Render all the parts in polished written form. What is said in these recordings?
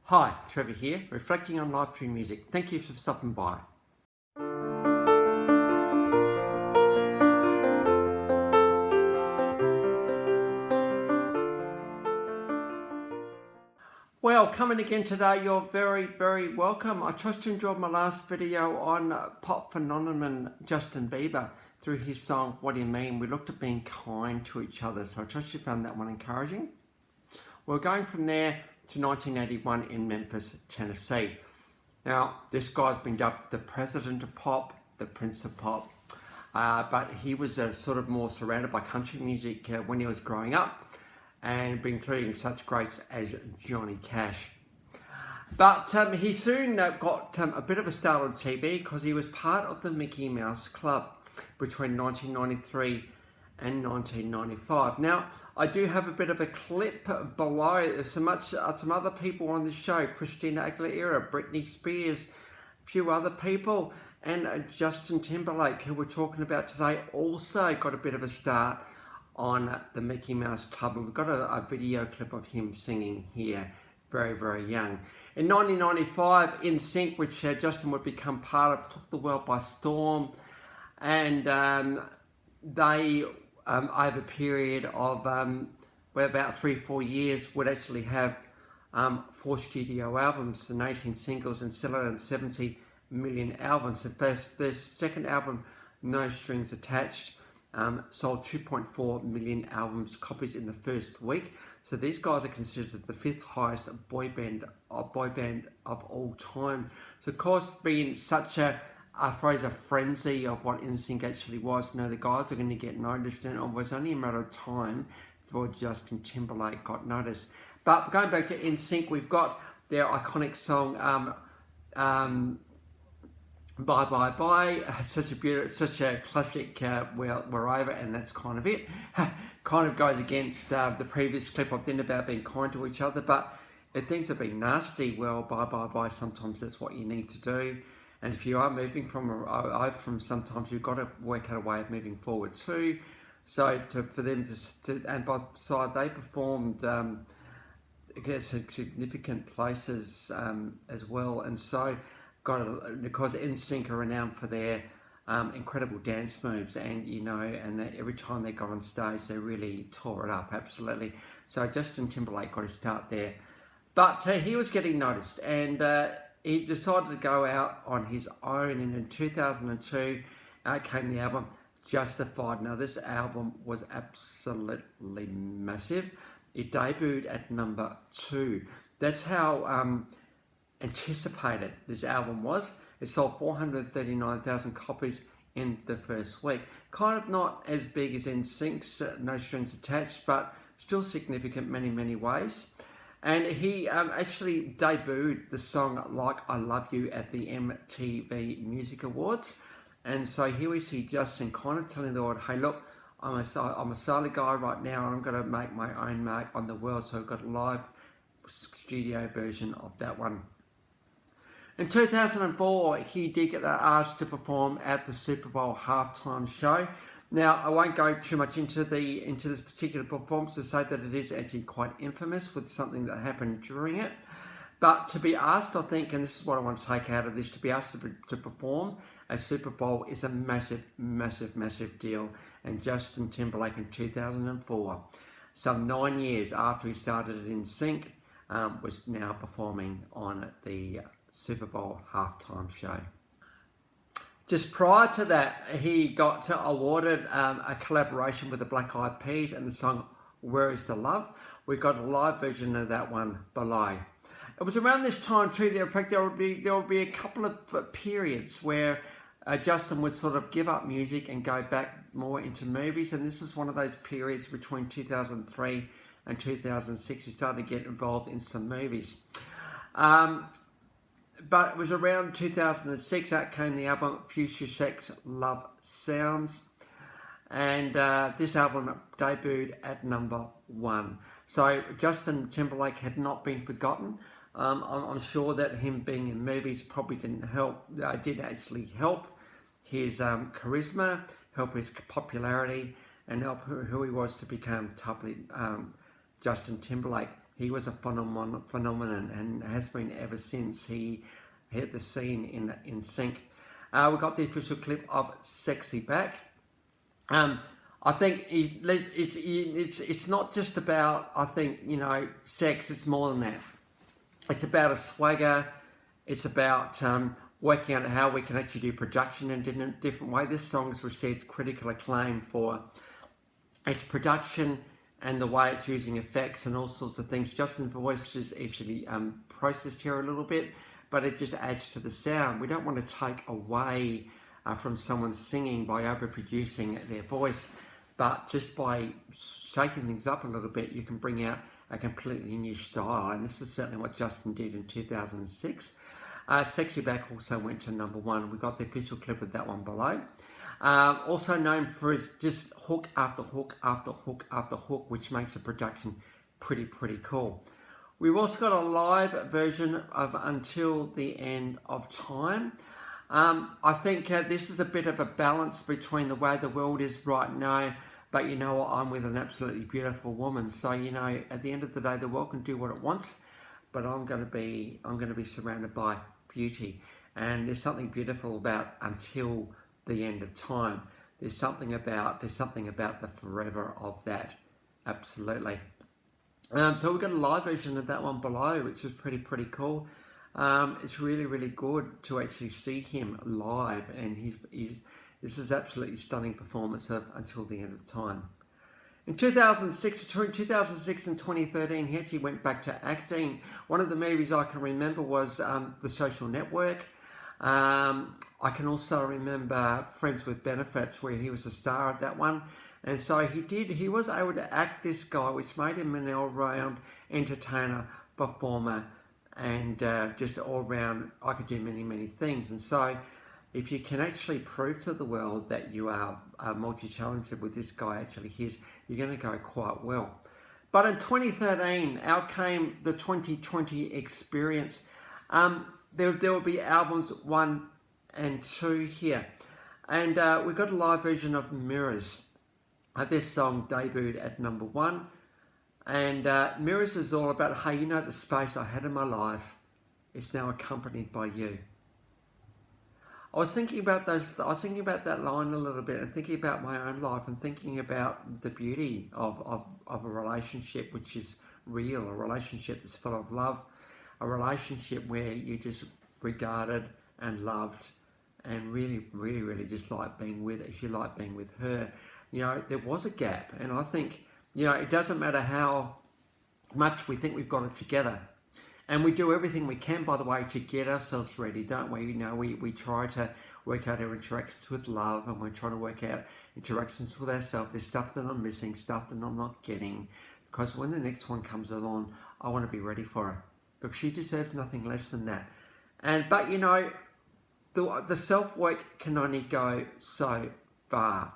Hi, Trevor here, reflecting on live stream music. Thank you for stopping by. Well, coming again today, you're very welcome. I trust you enjoyed my last video on pop phenomenon Justin Bieber through his song, What Do You Mean? We looked at being kind to each other, so I trust you found that one encouraging. We're going from there to 1981 in Memphis, Tennessee. Now, this guy's been dubbed the president of pop, the prince of pop, but he was sort of more surrounded by country music when he was growing up, and including such greats as Johnny Cash. But he soon got a bit of a start on TV because he was part of the Mickey Mouse Club between 1993 and 1995. Now, I do have a bit of a clip below. There's some other people on the show, Christina Aguilera, Britney Spears, a few other people, and Justin Timberlake, who we're talking about today, also got a bit of a start on the Mickey Mouse Club. And we've got a video clip of him singing here, very young. In 1995, NSync, which Justin would become part of, took the world by storm, and they over a period of where about 3-4 years would actually have 4 studio albums and 18 singles and sell around 70 million albums. The second album, No Strings Attached, sold 2.4 million albums copies in the first week. So these guys are considered the 5th highest boy band of all time. So of course, being such a frenzy of what NSYNC actually was. Now the guys are going to get noticed, and it was only a matter of time before Justin Timberlake got noticed. But going back to NSYNC, we've got their iconic song Bye Bye Bye. Such a classic. We're over, and that's kind of it. Kind of goes against the previous clip I've done about being kind to each other. But if things have been nasty, well, bye bye bye. Sometimes that's what you need to do. And if you are moving from sometimes you've got to work out a way of moving forward too. So for them to and by the side, they performed significant places as well. And so because NSYNC are renowned for their incredible dance moves, and every time they got on stage, they really tore it up, absolutely. So Justin Timberlake got his start there, but he was getting noticed, and he decided to go out on his own, and in 2002 out came the album Justified. Now this album was absolutely massive. It debuted at number 2. That's how anticipated this album was. It sold 439,000 copies in the first week. Kind of not as big as NSYNC's No Strings Attached, but still significant many ways. And he actually debuted the song Like I Love You at the MTV Music Awards. And so here we see Justin kind of telling the world, hey look, I'm a solo guy right now, and I'm going to make my own mark on the world. So I've got a live studio version of that one. In 2004, he did get asked to perform at the Super Bowl halftime show. Now, I won't go too much into this particular performance to say that it is actually quite infamous with something that happened during it. But to be asked, I think, and this is what I want to take out of this, to be asked to perform a Super Bowl is a massive deal. And Justin Timberlake in 2004, some 9 years after he started in NSYNC, was now performing on the Super Bowl halftime show. Just prior to that, he got awarded a collaboration with the Black Eyed Peas and the song Where Is the Love. We got a live version of that one below. It was around this time too. In fact, there would be a couple of periods where Justin would sort of give up music and go back more into movies, and this is one of those periods between 2003 and 2006. He started to get involved in some movies. But it was around 2006 out came the album Future Sex Love Sounds, and this album debuted at number 1. So Justin Timberlake had not been forgotten. I'm sure that him being in movies probably didn't help. Did actually help his charisma, help his popularity, and help who he was to become Justin Timberlake. he was a phenomenon and has been ever since he hit the scene in NSync. We got the official clip of "Sexy Back." I think it's not just about, I think, sex. It's more than that. It's about a swagger. It's about working out how we can actually do production in a different way. This song's received critical acclaim for its production and the way it's using effects and all sorts of things. Justin's voice is actually processed here a little bit, but it just adds to the sound. We don't want to take away from someone singing by overproducing their voice, but just by shaking things up a little bit, you can bring out a completely new style. And this is certainly what Justin did in 2006. Sexy Back also went to #1. We got the official clip of that one below. Also known for his just hook after hook after hook after hook, which makes the production pretty cool. We've also got a live version of Until the End of Time. I think this is a bit of a balance between the way the world is right now, but I'm with an absolutely beautiful woman. So at the end of the day, the world can do what it wants, but I'm going to be surrounded by beauty. And there's something beautiful about Until the End of Time. There's something about the forever of that. Absolutely. So we've got a live version of that one below, which is pretty cool. It's really good to actually see him live, and this is absolutely stunning performance of Until the End of Time. In 2006, between 2006 and 2013, he actually went back to acting. One of the movies I can remember was The Social Network. I can also remember Friends with Benefits, where he was a star of that one. And so he was able to act this guy, which made him an all-round entertainer, performer, and just all-round, I could do many things. And so if you can actually prove to the world that you are multi-talented with this guy actually is, you're going to go quite well. But in 2013, out came the 2020 experience. There will be albums 1 and 2 here. And we've got a live version of Mirrors. This song debuted at #1. And Mirrors is all about, hey, the space I had in my life is now accompanied by you. I was thinking about that line a little bit, and thinking about my own life, and thinking about the beauty of a relationship which is real, a relationship that's full of love, a relationship where you just regarded and loved and really just like being with her. She liked being with her. There was a gap, and I think, it doesn't matter how much we think we've got it together. And we do everything we can, by the way, to get ourselves ready, don't we? We try to work out our interactions with love, and we're trying to work out interactions with ourselves. There's stuff that I'm missing, stuff that I'm not getting, because when the next one comes along, I want to be ready for her, because she deserves nothing less than that. But the self-work can only go so far,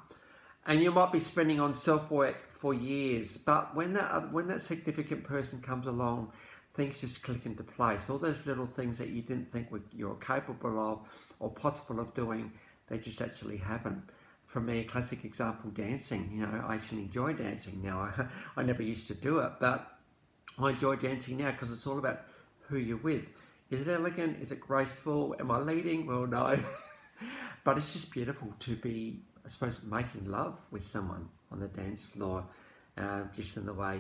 and you might be spending on self-work for years, but when that significant person comes along, things just click into place. All those little things that you didn't think you're capable of or possible of doing, they just actually happen. For me, a classic example, dancing. I actually enjoy dancing now. I never used to do it, but I enjoy dancing now because it's all about who you're with. Is it elegant? Is it graceful? Am I leading? Well, no. But it's just beautiful to be, I suppose, making love with someone on the dance floor, just in the way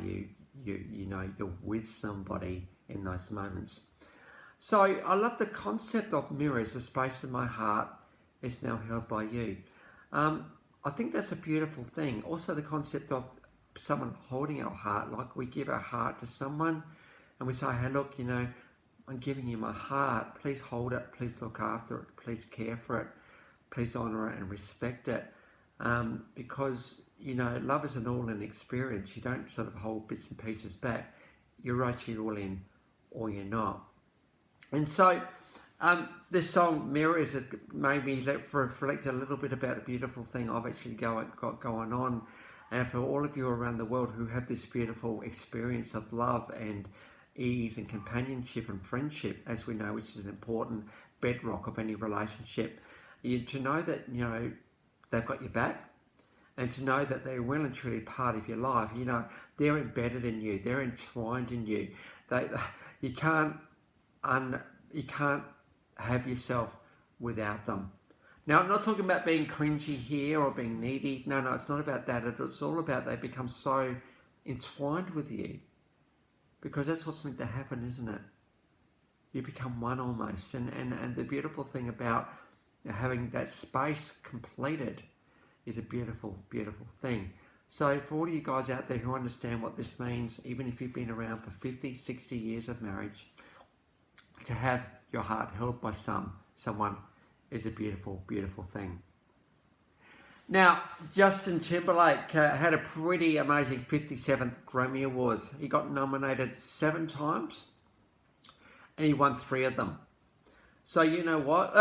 you're with somebody in those moments. So I love the concept of mirrors. The space in my heart is now held by you. I think that's a beautiful thing. Also the concept of someone holding our heart, like we give our heart to someone and we say, hey, look, I'm giving you my heart. Please hold it. Please look after it. Please care for it. Please honour it and respect it. Because love is an all-in experience. You don't sort of hold bits and pieces back. You're actually all in or you're not. And so this song Mirrors, it made me reflect a little bit about a beautiful thing I've actually got going on. And for all of you around the world who have this beautiful experience of love and ease and companionship and friendship, as we know, which is an important bedrock of any relationship, to know that they've got your back. and to know that they're well and truly part of your life. You know, they're embedded in you, they're entwined in you. You can't have yourself without them. Now, I'm not talking about being cringy here or being needy. No, it's not about that. It's all about they become so entwined with you, because that's what's meant to happen, isn't it? You become one almost. And the beautiful thing about having that space completed is a beautiful, beautiful thing. So for all you guys out there who understand what this means, even if you've been around for 50, 60 years of marriage, to have your heart held by someone is a beautiful, beautiful thing. Now, Justin Timberlake had a pretty amazing 57th Grammy Awards. He got nominated 7 times and he won 3 of them. So you know what?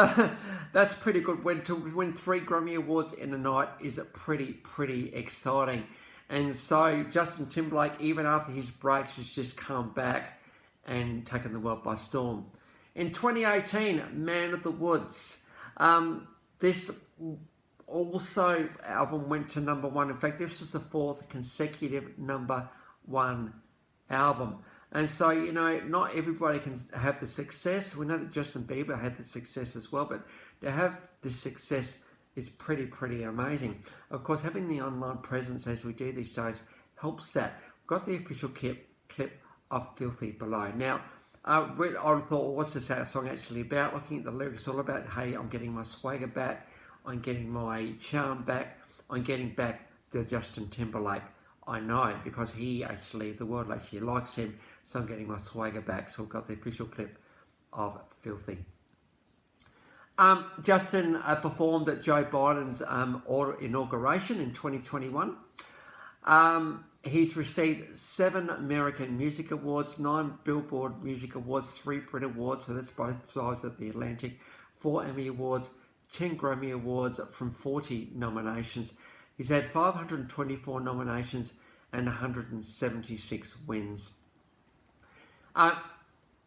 That's pretty good. To win 3 Grammy Awards in a night is pretty exciting. And so Justin Timberlake, even after his breaks, has just come back and taken the world by storm. In 2018, Man of the Woods. This also album went to #1. In fact, this was the 4th consecutive #1 album. And so, you know, not everybody can have the success. We know that Justin Bieber had the success as well, but to have this success is pretty amazing. Of course, having the online presence as we do these days helps that. We've got the official clip of Filthy below. Now, I thought, well, what's this song actually about? Looking at the lyrics, all about, hey, I'm getting my swagger back, I'm getting my charm back, I'm getting back to Justin Timberlake. I know, because the world actually likes him, so I'm getting my swagger back. So we've got the official clip of Filthy. Justin performed at Joe Biden's inauguration in 2021. He's received 7 American Music Awards, 9 Billboard Music Awards, 3 Brit Awards, so that's both sides of the Atlantic, 4 Emmy Awards, 10 Grammy Awards from 40 nominations. He's had 524 nominations and 176 wins.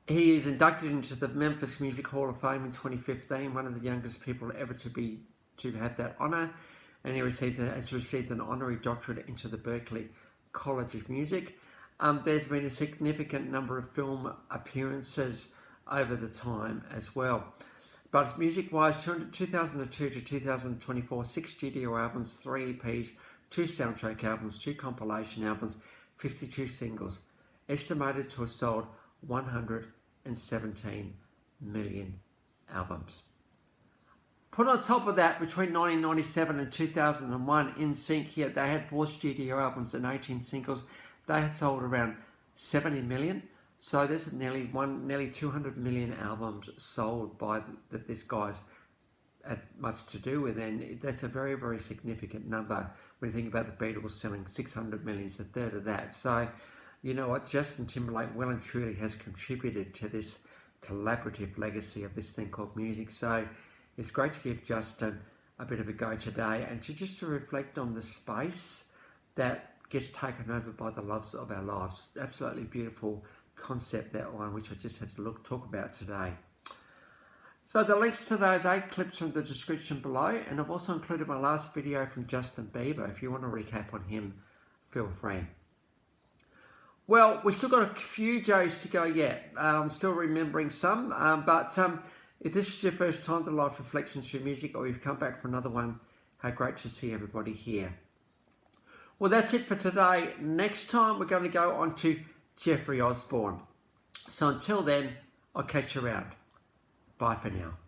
He is inducted into the Memphis Music Hall of Fame in 2015, one of the youngest people ever to have that honour, and he has received an honorary doctorate into the Berklee College of Music. There's been a significant number of film appearances over the time as well. But music-wise, 2002 to 2024, 6 studio albums, 3 EPs, 2 soundtrack albums, 2 compilation albums, 52 singles, estimated to have sold 117 million albums. Put on top of that, between 1997 and 2001, NSync here, they had 4 studio albums and 18 singles. They had sold around 70 million. So there's nearly 200 million albums sold by this guy's had much to do with, and that's a very significant number when you think about the Beatles selling 600 million, it's a third of that. So you know what, Justin Timberlake well and truly has contributed to this collaborative legacy of this thing called music. So it's great to give Justin a bit of a go today, and to reflect on the space that gets taken over by the loves of our lives. Absolutely beautiful concept, that one, which I just had to talk about today. So the links to those 8 clips are in the description below, and I've also included my last video from Justin Bieber. If you want to recap on him, feel free. Well, we've still got a few Joes to go yet. I'm still remembering some, but if this is your first time to Life Reflections through Music, or you've come back for another one, how great to see everybody here. Well, that's it for today. Next time we're going to go on to Jeffrey Osborne. So until then, I'll catch you around. Bye for now.